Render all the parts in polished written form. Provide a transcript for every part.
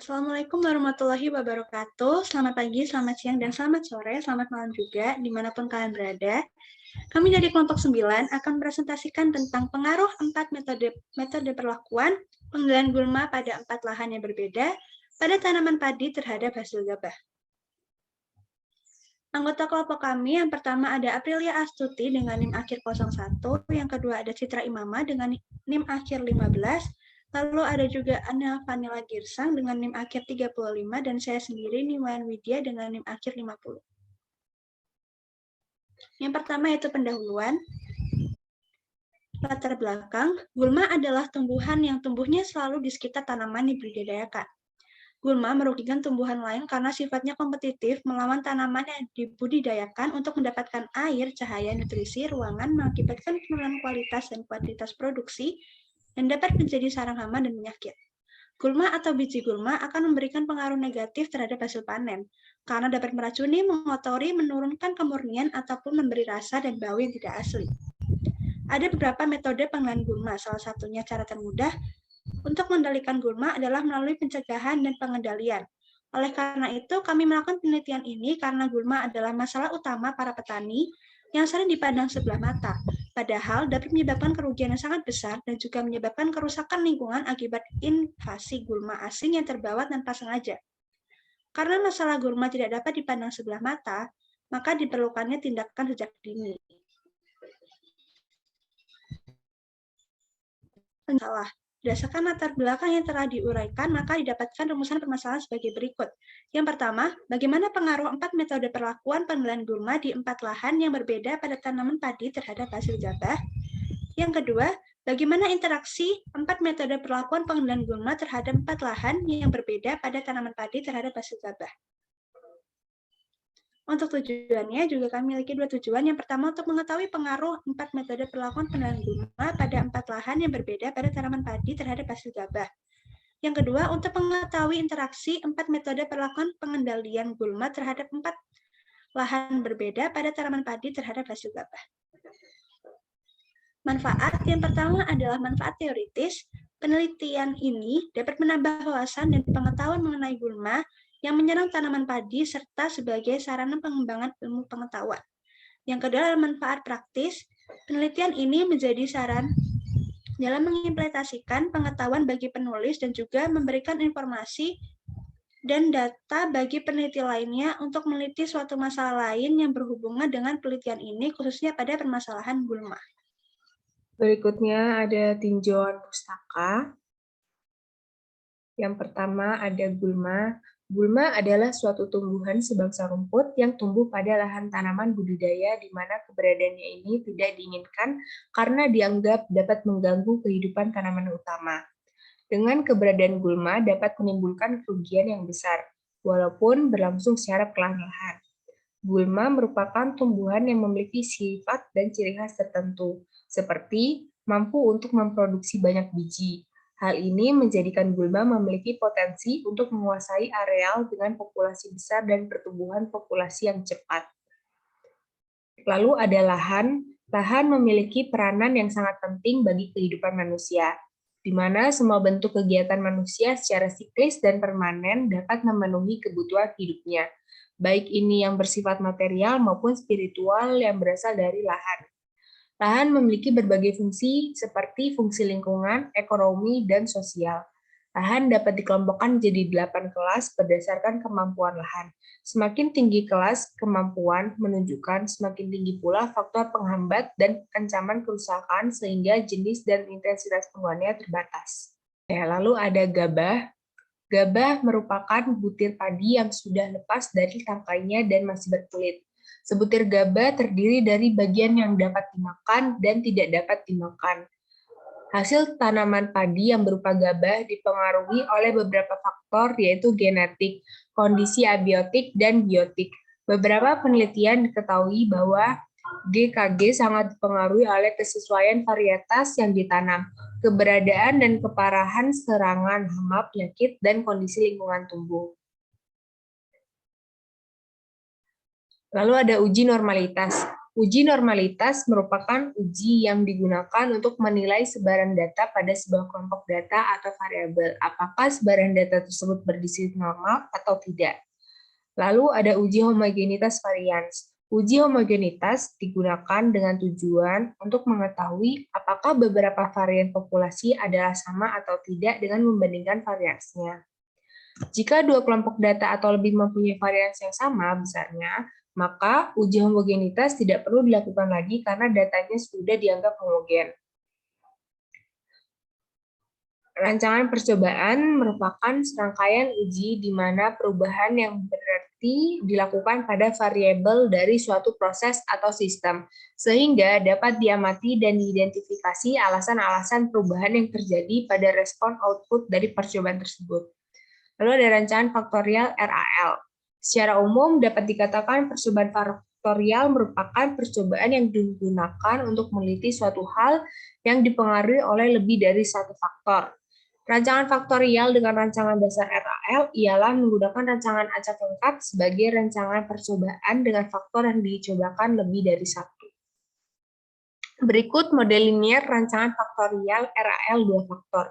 Assalamualaikum warahmatullahi wabarakatuh. Selamat pagi, selamat siang, dan selamat sore. Selamat malam juga, dimanapun kalian berada. Kami dari kelompok 9 akan presentasikan tentang pengaruh 4 metode perlakuan pengendalian gulma pada 4 lahan yang berbeda pada tanaman padi terhadap hasil gabah. Anggota kelompok kami yang pertama ada Aprilia Astuti dengan NIM akhir 01, yang kedua ada Citra Imama dengan NIM akhir 15, lalu ada juga Anna Vanilla Girsang dengan NIM akhir 35, dan saya sendiri Niwayan Widya dengan NIM akhir 50. Yang pertama yaitu pendahuluan. Latar belakang, gulma adalah tumbuhan yang tumbuhnya selalu di sekitar tanaman dibudidayakan. Gulma merugikan tumbuhan lain karena sifatnya kompetitif melawan tanaman yang dibudidayakan untuk mendapatkan air, cahaya, nutrisi, ruangan, mengakibatkan penurunan kualitas dan kuantitas produksi, dan dapat menjadi sarang hama dan penyakit. Gulma atau biji gulma akan memberikan pengaruh negatif terhadap hasil panen, karena dapat meracuni, mengotori, menurunkan kemurnian, ataupun memberi rasa dan bau yang tidak asli. Ada beberapa metode pengendalian gulma, salah satunya cara termudah untuk mengendalikan gulma adalah melalui pencegahan dan pengendalian. Oleh karena itu, kami melakukan penelitian ini karena gulma adalah masalah utama para petani yang sering dipandang sebelah mata, padahal dapat menyebabkan kerugian yang sangat besar dan juga menyebabkan kerusakan lingkungan akibat invasi gulma asing yang terbawa tanpa sengaja. Karena masalah gulma tidak dapat dipandang sebelah mata, maka diperlukannya tindakan sejak dini. Salah. Berdasarkan latar belakang yang telah diuraikan, maka didapatkan rumusan permasalahan sebagai berikut. Yang pertama, bagaimana pengaruh 4 metode perlakuan pengendalian gulma di 4 lahan yang berbeda pada tanaman padi terhadap hasil gabah? Yang kedua, bagaimana interaksi 4 metode perlakuan pengendalian gulma terhadap 4 lahan yang berbeda pada tanaman padi terhadap hasil gabah? Untuk tujuannya juga kami memiliki 2 tujuan. Yang pertama untuk mengetahui pengaruh 4 metode perlakuan pengendalian gulma pada 4 lahan yang berbeda pada tanaman padi terhadap hasil gabah. Yang kedua untuk mengetahui interaksi 4 metode perlakuan pengendalian gulma terhadap 4 lahan berbeda pada tanaman padi terhadap hasil gabah. Manfaat yang pertama adalah manfaat teoritis. Penelitian ini dapat menambah wawasan dan pengetahuan mengenai gulma yang menyerang tanaman padi serta sebagai sarana pengembangan ilmu pengetahuan. Yang kedua adalah manfaat praktis. Penelitian ini menjadi saran dalam mengimplementasikan pengetahuan bagi penulis dan juga memberikan informasi dan data bagi peneliti lainnya untuk meneliti suatu masalah lain yang berhubungan dengan penelitian ini, khususnya pada permasalahan gulma. Berikutnya ada tinjauan pustaka. Yang pertama ada gulma. Gulma adalah suatu tumbuhan sebangsa rumput yang tumbuh pada lahan tanaman budidaya di mana keberadaannya ini tidak diinginkan karena dianggap dapat mengganggu kehidupan tanaman utama. Dengan keberadaan gulma dapat menimbulkan kerugian yang besar, walaupun berlangsung secara perlahan-lahan. Gulma merupakan tumbuhan yang memiliki sifat dan ciri khas tertentu, seperti mampu untuk memproduksi banyak biji. Hal ini menjadikan gulma memiliki potensi untuk menguasai areal dengan populasi besar dan pertumbuhan populasi yang cepat. Lalu ada lahan. Lahan memiliki peranan yang sangat penting bagi kehidupan manusia, di mana semua bentuk kegiatan manusia secara siklis dan permanen dapat memenuhi kebutuhan hidupnya, baik ini yang bersifat material maupun spiritual yang berasal dari lahan. Lahan memiliki berbagai fungsi seperti fungsi lingkungan, ekonomi, dan sosial. Lahan dapat dikelompokkan menjadi 8 kelas berdasarkan kemampuan lahan. Semakin tinggi kelas kemampuan menunjukkan semakin tinggi pula faktor penghambat dan ancaman kerusakan sehingga jenis dan intensitas penggunaannya terbatas. Lalu ada gabah. Gabah merupakan butir padi yang sudah lepas dari tangkainya dan masih berkulit. Sebutir gabah terdiri dari bagian yang dapat dimakan dan tidak dapat dimakan. Hasil tanaman padi yang berupa gabah dipengaruhi oleh beberapa faktor yaitu genetik, kondisi abiotik, dan biotik. Beberapa penelitian diketahui bahwa GKG sangat dipengaruhi oleh kesesuaian varietas yang ditanam, keberadaan dan keparahan serangan hama, penyakit, dan kondisi lingkungan tumbuh. Lalu ada uji normalitas. Uji normalitas merupakan uji yang digunakan untuk menilai sebaran data pada sebuah kelompok data atau variabel. Apakah sebaran data tersebut berdistribusi normal atau tidak. Lalu ada uji homogenitas varians. Uji homogenitas digunakan dengan tujuan untuk mengetahui apakah beberapa varian populasi adalah sama atau tidak dengan membandingkan variansnya. Jika dua kelompok data atau lebih mempunyai varians yang sama besarnya, maka uji homogenitas tidak perlu dilakukan lagi karena datanya sudah dianggap homogen. Rancangan percobaan merupakan serangkaian uji di mana perubahan yang berarti dilakukan pada variabel dari suatu proses atau sistem, sehingga dapat diamati dan diidentifikasi alasan-alasan perubahan yang terjadi pada respon output dari percobaan tersebut. Lalu ada rancangan faktorial RAL. Secara umum dapat dikatakan percobaan faktorial merupakan percobaan yang digunakan untuk meneliti suatu hal yang dipengaruhi oleh lebih dari satu faktor. Rancangan faktorial dengan rancangan dasar RAL ialah menggunakan rancangan acak lengkap sebagai rancangan percobaan dengan faktor yang dicobakan lebih dari satu. Berikut model linier rancangan faktorial RAL dua faktor,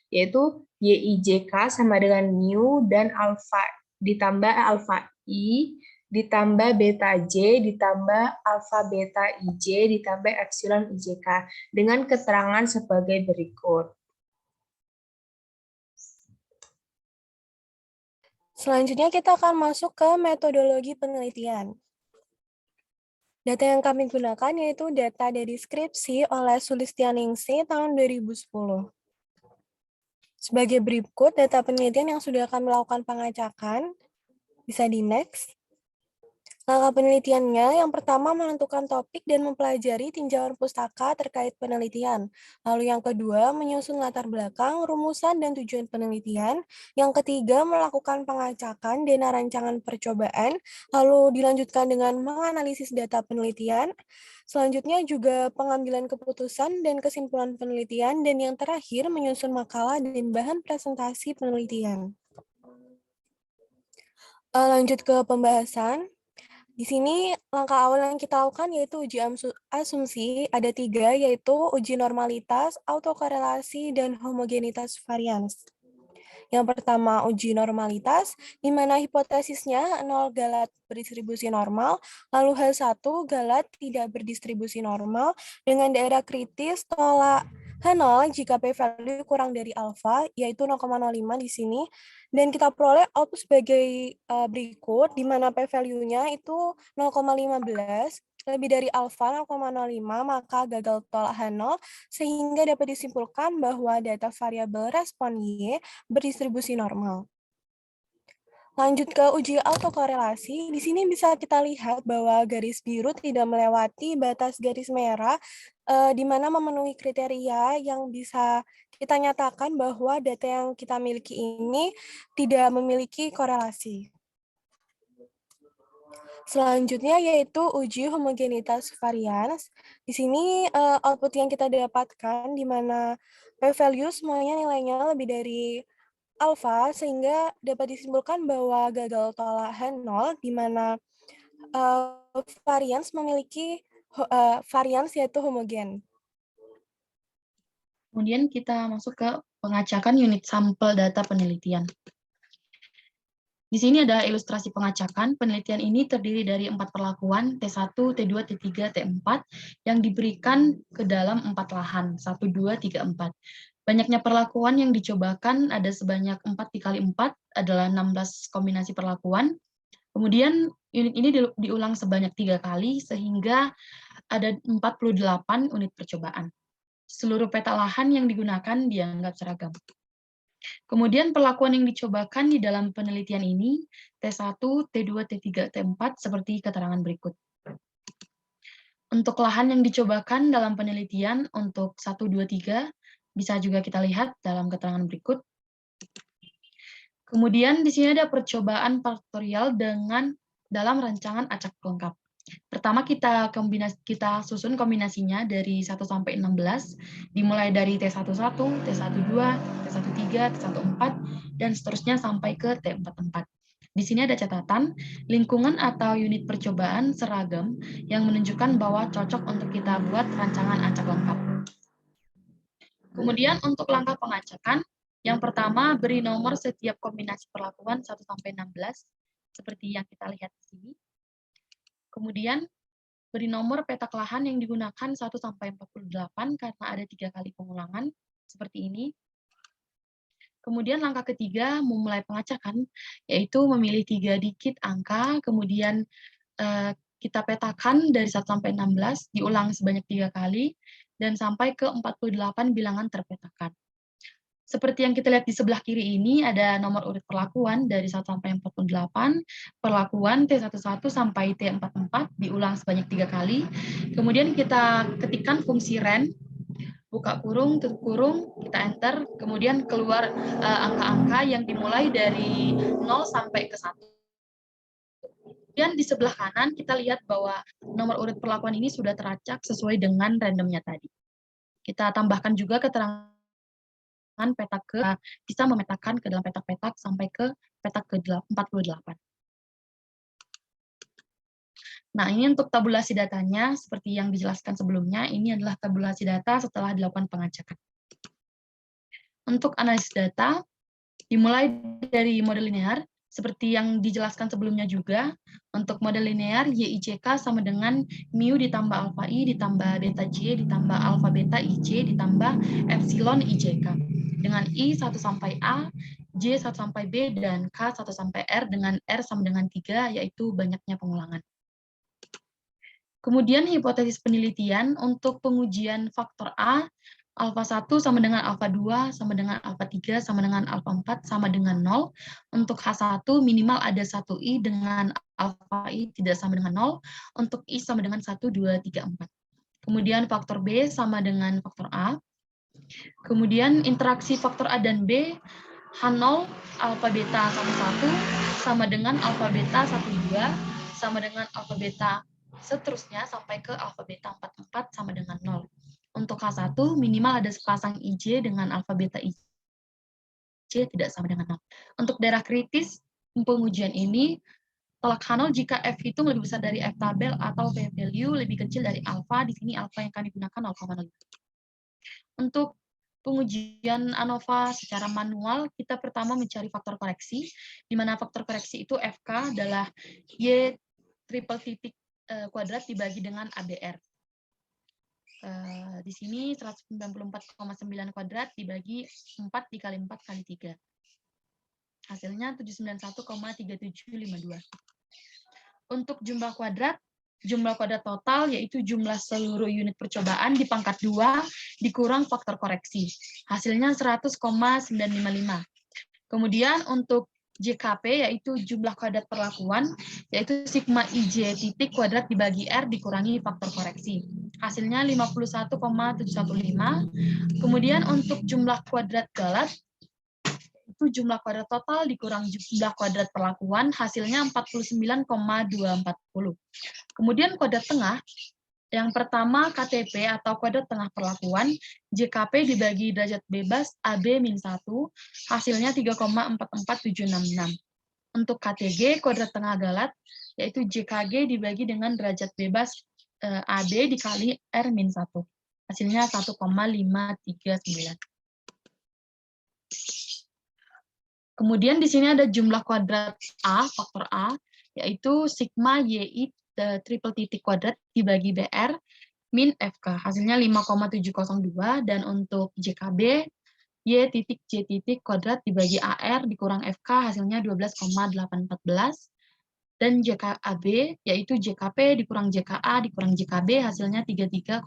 yaitu YIJK sama dengan mu dan alfa ditambah alfa I ditambah beta J ditambah alfa beta IJ ditambah epsilon IJK dengan keterangan sebagai berikut. Selanjutnya kita akan masuk ke metodologi penelitian. Data yang kami gunakan yaitu data dari skripsi oleh Sulistianingsih tahun 2010. Sebagai berikut data penelitian yang sudah kami lakukan pengacakan, bisa di next. Langkah penelitiannya yang pertama menentukan topik dan mempelajari tinjauan pustaka terkait penelitian. Lalu yang kedua menyusun latar belakang, rumusan, dan tujuan penelitian. Yang ketiga melakukan pengacakan dan rancangan percobaan. Lalu dilanjutkan dengan menganalisis data penelitian. Selanjutnya juga pengambilan keputusan dan kesimpulan penelitian. Dan yang terakhir menyusun makalah dan bahan presentasi penelitian. Lanjut ke pembahasan. Di sini langkah awal yang kita lakukan yaitu uji asumsi, ada 3, yaitu uji normalitas, autokorelasi, dan homogenitas varians. Yang pertama uji normalitas, di mana hipotesisnya 0 galat berdistribusi normal, lalu H1 galat tidak berdistribusi normal, dengan daerah kritis tolak H0 jika p-value kurang dari alfa, yaitu 0,05 di sini, dan kita peroleh output sebagai berikut, di mana p-value-nya itu 0,15, lebih dari alfa 0,05, maka gagal tolak H0, sehingga dapat disimpulkan bahwa data variabel respon Y berdistribusi normal. Lanjut ke uji autokorelasi, di sini bisa kita lihat bahwa garis biru tidak melewati batas garis merah, di mana memenuhi kriteria yang bisa kita nyatakan bahwa data yang kita miliki ini tidak memiliki korelasi. Selanjutnya yaitu uji homogenitas varians. Di sini output yang kita dapatkan di mana p-value semuanya nilainya lebih dari alfa, sehingga dapat disimpulkan bahwa gagal tolak H0 di mana varians memiliki varians yaitu homogen. Kemudian kita masuk ke pengacakan unit sampel data penelitian. Di sini ada ilustrasi pengacakan. Penelitian ini terdiri dari 4 perlakuan, T1, T2, T3, T4, yang diberikan ke dalam 4 lahan, 1, 2, 3, 4. Banyaknya perlakuan yang dicobakan ada sebanyak 4 dikali 4, adalah 16 kombinasi perlakuan. Kemudian unit ini diulang sebanyak 3 kali, sehingga ada 48 unit percobaan. Seluruh peta lahan yang digunakan dianggap seragam. Kemudian perlakuan yang dicobakan di dalam penelitian ini, T1, T2, T3, T4, seperti keterangan berikut. Untuk lahan yang dicobakan dalam penelitian untuk 1, 2, 3, bisa juga kita lihat dalam keterangan berikut. Kemudian di sini ada percobaan faktorial dalam rancangan acak lengkap. Pertama kita susun kombinasinya dari 1 sampai 16, dimulai dari T11, T12, T13, T14, dan seterusnya sampai ke T44. Di sini ada catatan, lingkungan atau unit percobaan seragam yang menunjukkan bahwa cocok untuk kita buat rancangan acak lengkap. Kemudian untuk langkah pengacakan, yang pertama beri nomor setiap kombinasi perlakuan 1-16, seperti yang kita lihat di sini. Kemudian beri nomor petak lahan yang digunakan 1-48 karena ada 3 kali pengulangan, seperti ini. Kemudian langkah ketiga, memulai pengacakan, yaitu memilih 3 digit angka, kemudian kita petakan dari 1-16, diulang sebanyak 3 kali, dan sampai ke 48 bilangan terpetakan. Seperti yang kita lihat di sebelah kiri ini, ada nomor urut perlakuan dari 1-48, perlakuan T11 sampai T44, diulang sebanyak 3 kali. Kemudian kita ketikkan fungsi ren, buka kurung, tutup kurung, kita enter, kemudian keluar angka-angka yang dimulai dari 0 sampai ke 1. Dan di sebelah kanan kita lihat bahwa nomor urut perlakuan ini sudah teracak sesuai dengan randomnya tadi. Kita tambahkan juga keterangan petak ke, bisa memetakan ke dalam petak-petak sampai ke petak ke 48. Nah, ini untuk tabulasi datanya, seperti yang dijelaskan sebelumnya, ini adalah tabulasi data setelah dilakukan pengacakan. Untuk analisis data, dimulai dari model linear, seperti yang dijelaskan sebelumnya juga, untuk model linear, YICK sama dengan mu ditambah alpha I ditambah beta J ditambah alpha beta IJ ditambah epsilon IJK. Dengan I 1 sampai A, J 1 sampai B, dan K 1 sampai R dengan R sama dengan 3, yaitu banyaknya pengulangan. Kemudian hipotesis penelitian untuk pengujian faktor A, alfa 1 sama dengan alfa 2, sama dengan alfa 3, sama dengan alfa 4, sama dengan 0. Untuk H1 minimal ada 1 I dengan alfa I tidak sama dengan 0. Untuk I sama dengan 1, 2, 3, 4. Kemudian faktor B sama dengan faktor A. Kemudian interaksi faktor A dan B, H0 alfa beta 1, sama dengan alfa beta 1, 2, sama dengan alfa beta seterusnya sampai ke alfa beta 44 sama dengan 0. Untuk H1 minimal ada sepasang IJ dengan alfa beta IJ tidak sama dengan 0. Untuk daerah kritis pengujian ini tolak H0 jika F hitung lebih besar dari F tabel atau P value lebih kecil dari alfa. Di sini alfa yang kami gunakan 0,05. Untuk pengujian ANOVA secara manual, kita pertama mencari faktor koreksi, di mana faktor koreksi itu FK adalah Y triple titik kuadrat dibagi dengan ABR. Di sini 194,9 kuadrat dibagi 4 dikali 4 kali 3. Hasilnya 791,3752. Untuk jumlah kuadrat total yaitu jumlah seluruh unit percobaan dipangkat 2 dikurang faktor koreksi. Hasilnya 100,955. Kemudian untuk JKP yaitu jumlah kuadrat perlakuan, yaitu sigma IJ titik kuadrat dibagi R dikurangi faktor koreksi. Hasilnya 51,715. Kemudian untuk jumlah kuadrat galat, itu jumlah kuadrat total dikurang jumlah kuadrat perlakuan, hasilnya 49,240. Kemudian kuadrat tengah, yang pertama KTP atau kuadrat tengah perlakuan, JKP dibagi derajat bebas AB-1, hasilnya 3,44766. Untuk KTG, kuadrat tengah galat, yaitu JKG dibagi dengan derajat bebas AB dikali R-1, hasilnya 1,539. Kemudian di sini ada jumlah kuadrat A, faktor A, yaitu sigma YI triple titik kuadrat dibagi BR min FK, hasilnya 5,702, dan untuk JKB, Y titik J titik kuadrat dibagi AR dikurang FK, hasilnya 12,814, dan JKAB, yaitu JKP dikurang JKA dikurang JKB, hasilnya 33,199.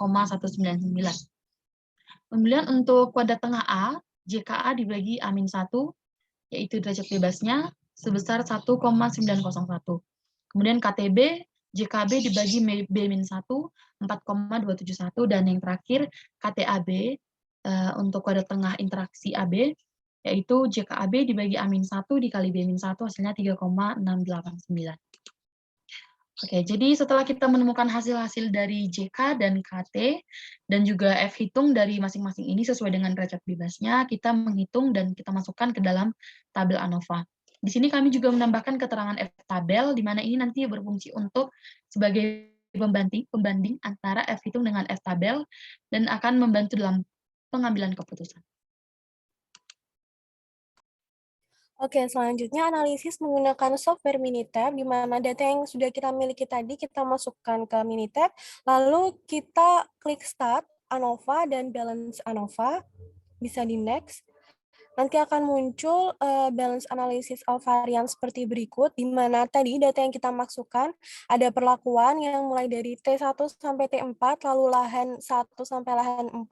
Kemudian untuk kuadrat tengah A, JKA dibagi A-1, yaitu derajat bebasnya, sebesar 1,901. Kemudian KTB, JKB dibagi B-1, 4,271, dan yang terakhir KTAB untuk kuadrat tengah interaksi AB, yaitu JKAB dibagi A-1 dikali B-1, hasilnya 3,689. Oke, jadi setelah kita menemukan hasil-hasil dari JK dan KT, dan juga F hitung dari masing-masing ini sesuai dengan derajat bebasnya, kita menghitung dan kita masukkan ke dalam tabel ANOVA. Di sini kami juga menambahkan keterangan F-tabel, di mana ini nanti berfungsi untuk sebagai pembanding antara F-hitung dengan F-tabel, dan akan membantu dalam pengambilan keputusan. Oke, selanjutnya analisis menggunakan software Minitab, di mana data yang sudah kita miliki tadi kita masukkan ke Minitab, lalu kita klik Start, ANOVA, dan Balance ANOVA, bisa di Next. Nanti akan muncul balance analysis of variance seperti berikut, di mana tadi data yang kita masukkan ada perlakuan yang mulai dari T1 sampai T4, lalu lahan 1 sampai lahan 4,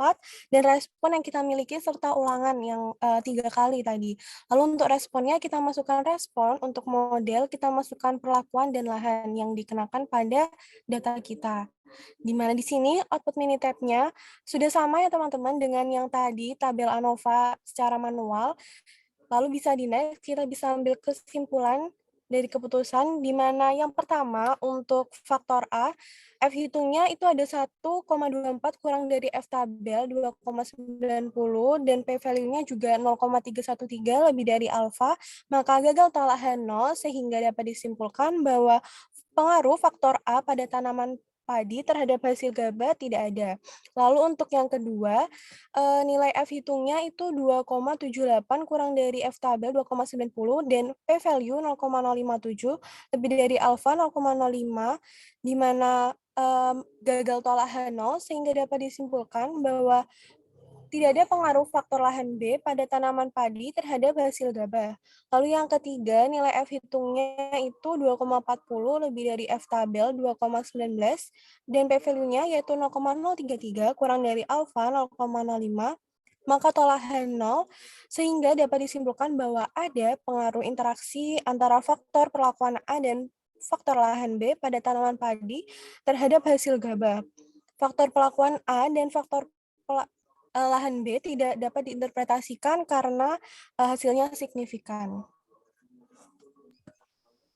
dan respon yang kita miliki serta ulangan yang 3 kali tadi. Lalu untuk responnya kita masukkan respon, untuk model kita masukkan perlakuan dan lahan yang dikenakan pada data kita. Di mana di sini output Minitab-nya sudah sama ya teman-teman dengan yang tadi tabel ANOVA secara manual. Lalu bisa di next, kita bisa ambil kesimpulan dari keputusan, di mana yang pertama untuk faktor A, F hitungnya itu ada 1,24 kurang dari F tabel 2,90 dan P value-nya juga 0,313 lebih dari alfa, maka gagal tolahan 0 sehingga dapat disimpulkan bahwa pengaruh faktor A pada tanaman padi terhadap hasil gabah tidak ada. Lalu untuk yang kedua, nilai F hitungnya itu 2,78 kurang dari F tabel 2,90 dan P value 0,057 lebih dari alfa 0,05, di mana gagal tolak H0 sehingga dapat disimpulkan bahwa tidak ada pengaruh faktor lahan B pada tanaman padi terhadap hasil gabah. Lalu yang ketiga, nilai F hitungnya itu 2,40 lebih dari F tabel 2,19 dan P value-nya yaitu 0,033 kurang dari alfa 0,05, maka tolahan 0 sehingga dapat disimpulkan bahwa ada pengaruh interaksi antara faktor perlakuan A dan faktor lahan B pada tanaman padi terhadap hasil gabah. Faktor perlakuan A dan faktor lahan B tidak dapat diinterpretasikan karena hasilnya signifikan.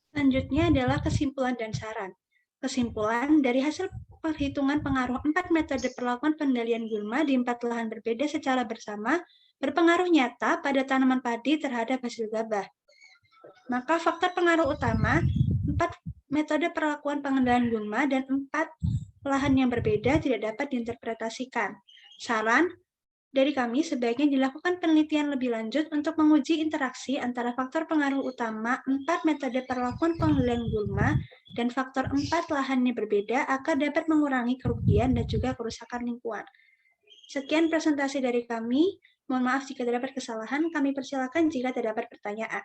Selanjutnya adalah kesimpulan dan saran. Kesimpulan, dari hasil perhitungan pengaruh 4 metode perlakuan pengendalian gulma di 4 lahan berbeda secara bersama berpengaruh nyata pada tanaman padi terhadap hasil gabah. Maka faktor pengaruh utama 4 metode perlakuan pengendalian gulma dan 4 lahan yang berbeda tidak dapat diinterpretasikan. Saran dari kami, sebaiknya dilakukan penelitian lebih lanjut untuk menguji interaksi antara faktor pengaruh utama 4 metode perlakuan pengendalian gulma dan faktor 4 lahannya berbeda agar dapat mengurangi kerugian dan juga kerusakan lingkungan. Sekian presentasi dari kami. Mohon maaf jika terdapat kesalahan. Kami persilakan jika terdapat pertanyaan.